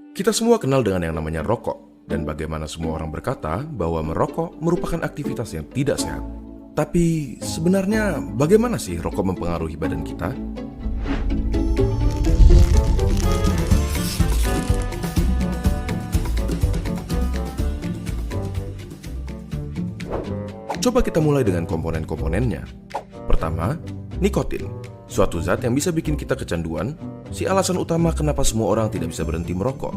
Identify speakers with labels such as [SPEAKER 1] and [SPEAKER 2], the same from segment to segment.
[SPEAKER 1] Kita semua kenal dengan yang namanya rokok, dan bagaimana semua orang berkata bahwa merokok merupakan aktivitas yang tidak sehat. Tapi sebenarnya bagaimana sih rokok mempengaruhi badan kita? Coba kita mulai dengan komponen-komponennya. Pertama, nikotin. Suatu zat yang bisa bikin kita kecanduan, si alasan utama kenapa semua orang tidak bisa berhenti merokok.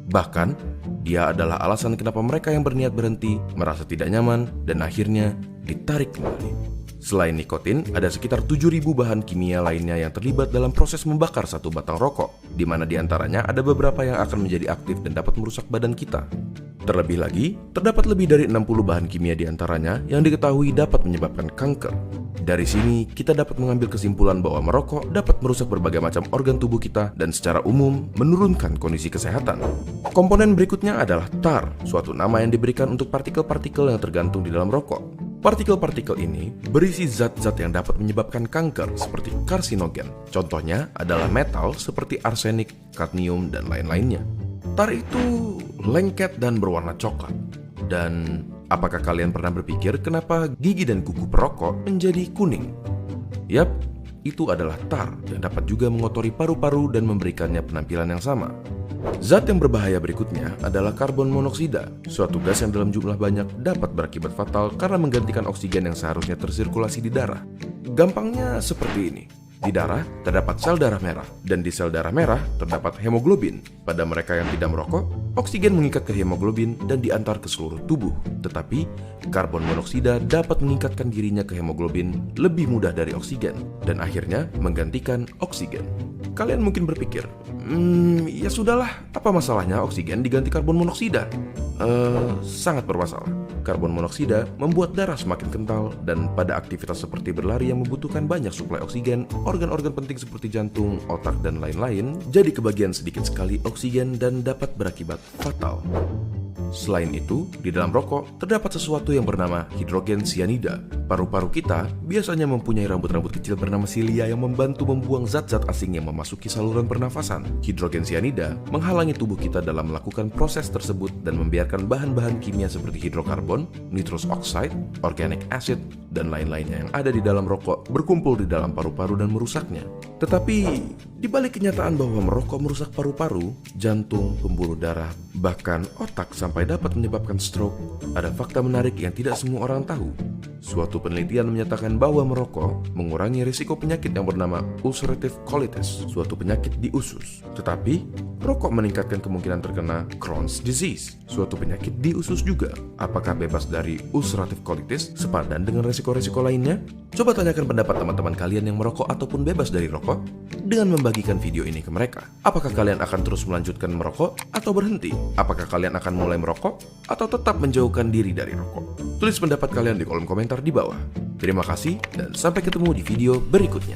[SPEAKER 1] Bahkan, dia adalah alasan kenapa mereka yang berniat berhenti merasa tidak nyaman dan akhirnya ditarik kembali. Selain nikotin, ada sekitar 7.000 bahan kimia lainnya yang terlibat dalam proses membakar satu batang rokok, di mana diantaranya ada beberapa yang akan menjadi aktif dan dapat merusak badan kita. Terlebih lagi, terdapat lebih dari 60 bahan kimia diantaranya yang diketahui dapat menyebabkan kanker. Dari sini, kita dapat mengambil kesimpulan bahwa merokok dapat merusak berbagai macam organ tubuh kita dan secara umum menurunkan kondisi kesehatan. Komponen berikutnya adalah tar, suatu nama yang diberikan untuk partikel-partikel yang tergantung di dalam rokok. Partikel-partikel ini berisi zat-zat yang dapat menyebabkan kanker seperti karsinogen. Contohnya adalah metal seperti arsenik, kadmium, dan lain-lainnya. Tar itu lengket dan berwarna coklat. Dan apakah kalian pernah berpikir kenapa gigi dan kuku perokok menjadi kuning? Yap, itu adalah tar yang dapat juga mengotori paru-paru dan memberikannya penampilan yang sama. Zat yang berbahaya berikutnya adalah karbon monoksida, suatu gas yang dalam jumlah banyak dapat berakibat fatal karena menggantikan oksigen yang seharusnya tersirkulasi di darah. Gampangnya seperti ini. Di darah terdapat sel darah merah, dan di sel darah merah terdapat hemoglobin. Pada mereka yang tidak merokok, oksigen mengikat ke hemoglobin dan diantar ke seluruh tubuh. Tetapi, karbon monoksida dapat meningkatkan dirinya ke hemoglobin lebih mudah dari oksigen, dan akhirnya menggantikan oksigen. Kalian mungkin berpikir, ya sudahlah, apa masalahnya oksigen diganti karbon monoksida? Sangat bermasalah. Karbon monoksida membuat darah semakin kental, dan pada aktivitas seperti berlari yang membutuhkan banyak suplai oksigen, organ-organ penting seperti jantung, otak, dan lain-lain jadi kebagian sedikit sekali oksigen dan dapat berakibat fatal. Selain itu, di dalam rokok terdapat sesuatu yang bernama hidrogen sianida. Paru-paru kita biasanya mempunyai rambut-rambut kecil bernama silia yang membantu membuang zat-zat asing yang memasuki saluran pernafasan. Hidrogen sianida menghalangi tubuh kita dalam melakukan proses tersebut dan membiarkan bahan-bahan kimia seperti hidrokarbon, nitrous oxide, organic acid, dan lain-lainnya yang ada di dalam rokok berkumpul di dalam paru-paru dan merusaknya. Tetapi, di balik kenyataan bahwa merokok merusak paru-paru, jantung, pembuluh darah, bahkan otak sampai dapat menyebabkan stroke, ada fakta menarik yang tidak semua orang tahu. Suatu penelitian menyatakan bahwa merokok mengurangi risiko penyakit yang bernama ulcerative colitis, suatu penyakit di usus. Tetapi, rokok meningkatkan kemungkinan terkena Crohn's disease, suatu penyakit di usus juga. Apakah bebas dari ulcerative colitis sepadan dengan risiko-risiko lainnya? Coba tanyakan pendapat teman-teman kalian yang merokok ataupun bebas dari rokok dengan membagikan video ini ke mereka. Apakah kalian akan terus melanjutkan merokok atau berhenti? Apakah kalian akan mulai merokok atau tetap menjauhkan diri dari rokok? Tulis pendapat kalian di kolom komentar di bawah. Terima kasih dan sampai ketemu di video berikutnya.